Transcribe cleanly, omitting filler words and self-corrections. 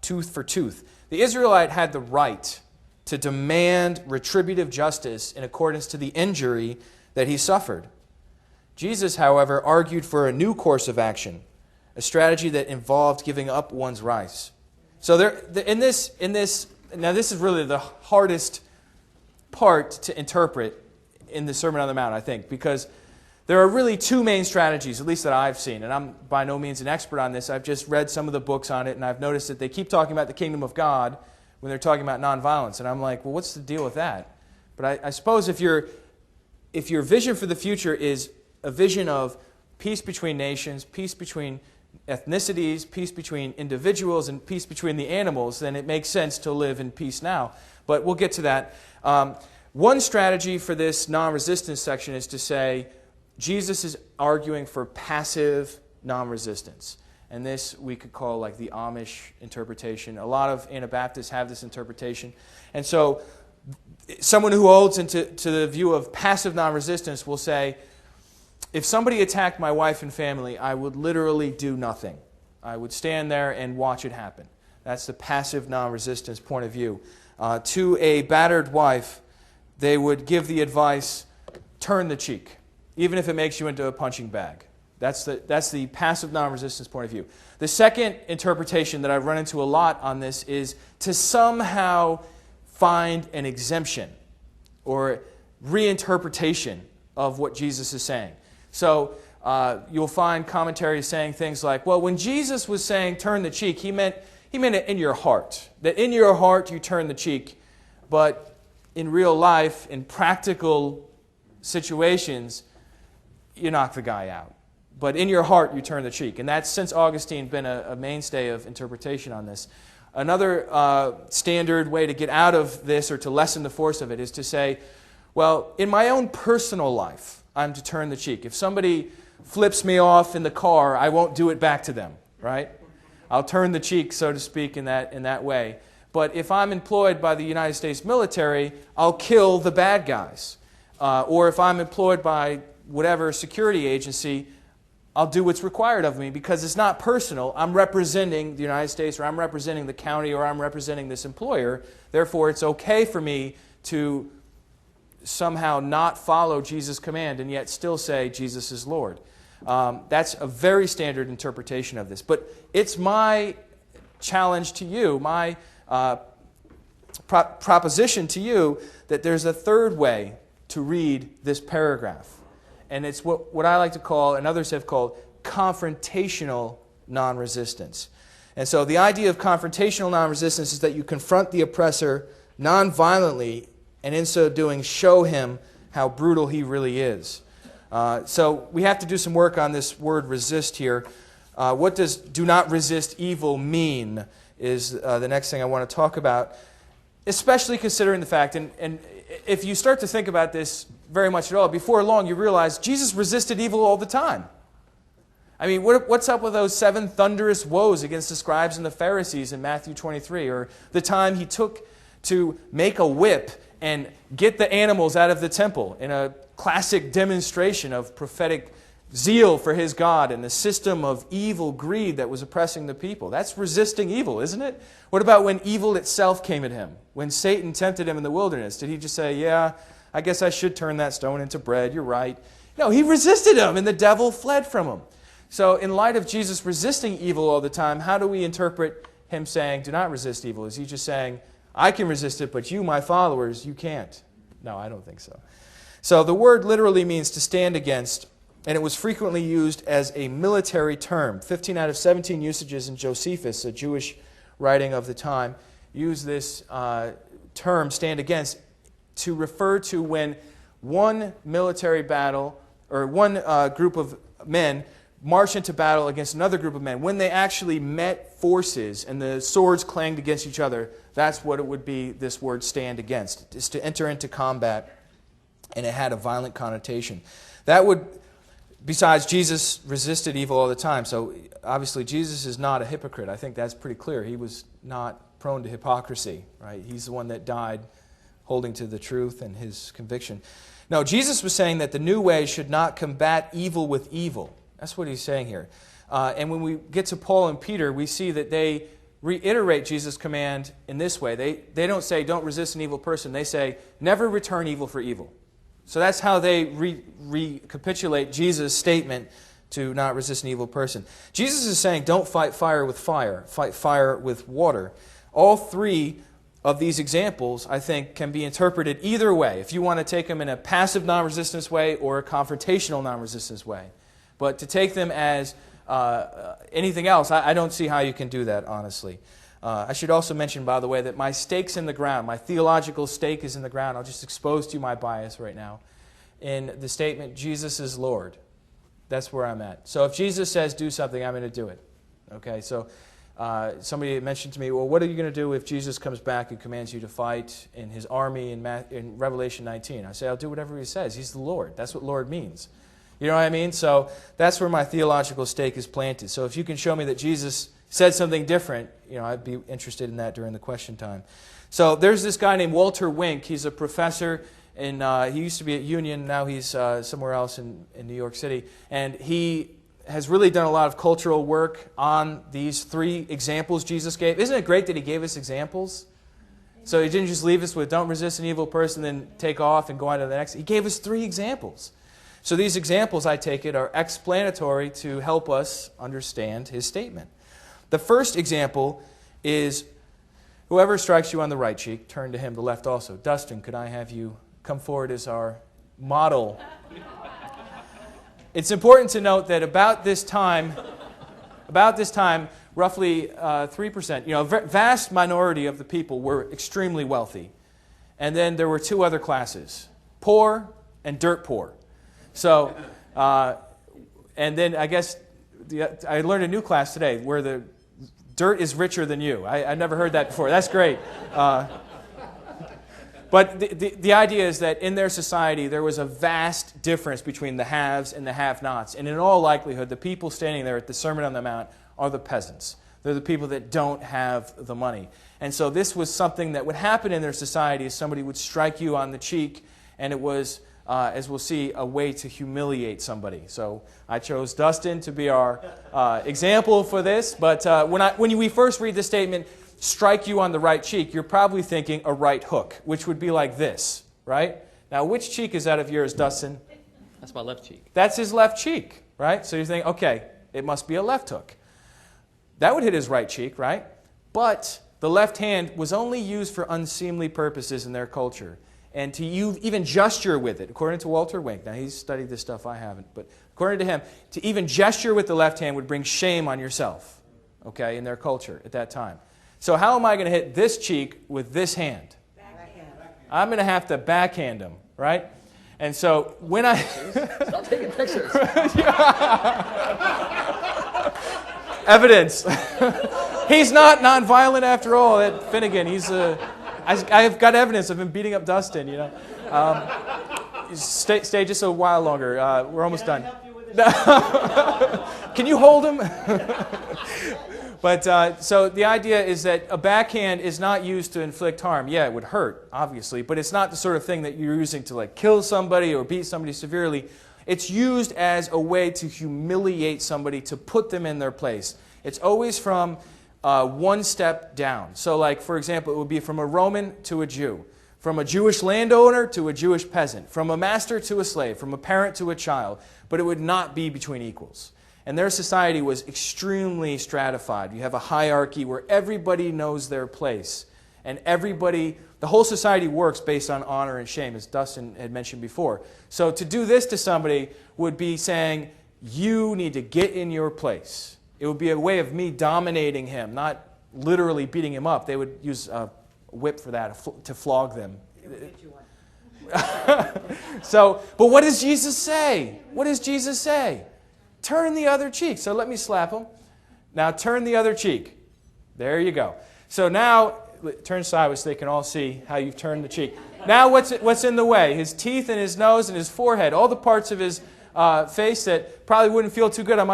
tooth for tooth. The Israelite had the right to demand retributive justice in accordance to the injury that he suffered. Jesus, however, argued for a new course of action, a strategy that involved giving up one's rights. So now this is really the hardest part to interpret in the Sermon on the Mount, I think, because there are really two main strategies, at least that I've seen, and I'm by no means an expert on this. I've just read some of the books on it, and I've noticed that they keep talking about the kingdom of God when they're talking about nonviolence, and I'm like, well, what's the deal with that? But I suppose if your vision for the future is a vision of peace between nations, peace between ethnicities, peace between individuals, and peace between the animals, then it makes sense to live in peace now. But we'll get to that. One strategy for this non-resistance section is to say Jesus is arguing for passive non-resistance. And this we could call like the Amish interpretation. A lot of Anabaptists have this interpretation. And so someone who holds to the view of passive non-resistance will say, if somebody attacked my wife and family, I would literally do nothing. I would stand there and watch it happen. That's the passive non-resistance point of view. To a battered wife, they would give the advice, turn the cheek, even if it makes you into a punching bag. That's the passive non-resistance point of view. The second interpretation that I've run into a lot on this is to somehow find an exemption or reinterpretation of what Jesus is saying. So you'll find commentaries saying things like, well, when Jesus was saying turn the cheek, he meant it in your heart. That in your heart you turn the cheek, but in real life, in practical situations, you knock the guy out. But in your heart you turn the cheek. And that's, since Augustine, been a mainstay of interpretation on this. Another standard way to get out of this or to lessen the force of it is to say, well, in my own personal life, I'm to turn the cheek. If somebody flips me off in the car, I won't do it back to them, right? I'll turn the cheek, so to speak, in that way. But if I'm employed by the United States military, I'll kill the bad guys. Or if I'm employed by whatever security agency, I'll do what's required of me because it's not personal. I'm representing the United States, or I'm representing the county, or I'm representing this employer. Therefore, it's okay for me to somehow not follow Jesus' command and yet still say Jesus is Lord. That's a very standard interpretation of this. But it's my challenge to you, my proposition to you, that there's a third way to read this paragraph. And it's what I like to call, and others have called, confrontational non-resistance. And so the idea of confrontational non-resistance is that you confront the oppressor non-violently, and in so doing show him how brutal he really is. So we have to do some work on this word resist here. What does do not resist evil mean is the next thing I want to talk about, especially considering the fact, and if you start to think about this very much at all, before long you realize Jesus resisted evil all the time. I mean, what's up with those 7 thunderous woes against the scribes and the Pharisees in Matthew 23, or the time he took to make a whip and get the animals out of the temple in a classic demonstration of prophetic zeal for his God and the system of evil greed that was oppressing the people. That's resisting evil, isn't it? What about when evil itself came at him? When Satan tempted him in the wilderness, did he just say, yeah, I guess I should turn that stone into bread, you're right? No, he resisted him and the devil fled from him. So in light of Jesus resisting evil all the time, how do we interpret him saying, do not resist evil? Is he just saying, I can resist it, but you, my followers, you can't? No, I don't think so. So the word literally means to stand against, and it was frequently used as a military term. 15 out of 17 usages in Josephus, a Jewish writing of the time, use this term, stand against, to refer to when one military battle, or one group of men march into battle against another group of men. When they actually met forces and the swords clanged against each other, that's what it would be, this word stand against. It's to enter into combat, and it had a violent connotation. That would, besides, Jesus resisted evil all the time, so obviously Jesus is not a hypocrite. I think that's pretty clear. He was not prone to hypocrisy, right? He's the one that died holding to the truth and his conviction. No, Jesus was saying that the new way should not combat evil with evil. That's what he's saying here. And when we get to Paul and Peter, we see that they reiterate Jesus' command in this way. They don't say, don't resist an evil person. They say, never return evil for evil. So that's how they recapitulate Jesus' statement to not resist an evil person. Jesus is saying, don't fight fire with fire. Fight fire with water. All three of these examples, I think, can be interpreted either way, if you want to take them in a passive non-resistance way or a confrontational non-resistance way. But to take them as anything else, I don't see how you can do that, honestly. I should also mention, by the way, that my stake's in the ground. My theological stake is in the ground. I'll just expose to you my bias right now. In the statement, Jesus is Lord. That's where I'm at. So if Jesus says do something, I'm going to do it. Okay, so somebody mentioned to me, well, what are you going to do if Jesus comes back and commands you to fight in his army in Revelation 19? I say, I'll do whatever he says. He's the Lord. That's what Lord means. You know what I mean? So that's where my theological stake is planted. So if you can show me that Jesus said something different, I'd be interested in that during the question time. So there's this guy named Walter Wink. He's a professor, and he used to be at Union. Now he's somewhere else in New York City. And he has really done a lot of cultural work on these three examples Jesus gave. Isn't it great that he gave us examples? So he didn't just leave us with don't resist an evil person, then take off and go on to the next. He gave us three examples. So these examples, I take it, are explanatory to help us understand his statement. The first example is, whoever strikes you on the right cheek, turn to him the left also. Dustin, could I have you come forward as our model? It's important to note that about this time, roughly 3%, a vast minority of the people were extremely wealthy. And then there were two other classes, poor and dirt poor. So, and then I guess I learned a new class today where the dirt is richer than you. I never heard that before. That's great. But the idea is that in their society there was a vast difference between the haves and the have-nots. And in all likelihood, the people standing there at the Sermon on the Mount are the peasants. They're the people that don't have the money. And so this was something that would happen in their society, is somebody would strike you on the cheek, and it was, as we'll see, a way to humiliate somebody. So I chose Dustin to be our example for this. But when we first read the statement, strike you on the right cheek, you're probably thinking a right hook, which would be like this, right? Now, which cheek is that of yours, Dustin? That's my left cheek. That's his left cheek, right? So you think, okay, it must be a left hook. That would hit his right cheek, right? But the left hand was only used for unseemly purposes in their culture. And to even gesture with it, according to Walter Wink, now he's studied this stuff, I haven't, but according to him, to even gesture with the left hand would bring shame on yourself, okay, in their culture at that time. So how am I going to hit this cheek with this hand? Backhand. I'm going to have to backhand him, right? And so when I... Stop taking pictures. Evidence. He's not nonviolent after all, that Finnegan. I've got evidence of him beating up Dustin, Stay just a while longer. We're almost done. Can you hold him? But so the idea is that a backhand is not used to inflict harm. Yeah, it would hurt, obviously, but it's not the sort of thing that you're using to kill somebody or beat somebody severely. It's used as a way to humiliate somebody, to put them in their place. It's always from one step down. So for example, it would be from a Roman to a Jew, from a Jewish landowner to a Jewish peasant, from a master to a slave, from a parent to a child, but it would not be between equals. And their society was extremely stratified. You have a hierarchy where everybody knows their place. And the whole society works based on honor and shame, as Dustin had mentioned before. So to do this to somebody would be saying, you need to get in your place. It would be a way of me dominating him, not literally beating him up. They would use a whip for that, to flog them. But what does Jesus say? What does Jesus say? Turn the other cheek. So let me slap him. Now turn the other cheek. There you go. So now, turn sideways so they can all see how you've turned the cheek. Now what's in the way? His teeth and his nose and his forehead, all the parts of his face that probably wouldn't feel too good on my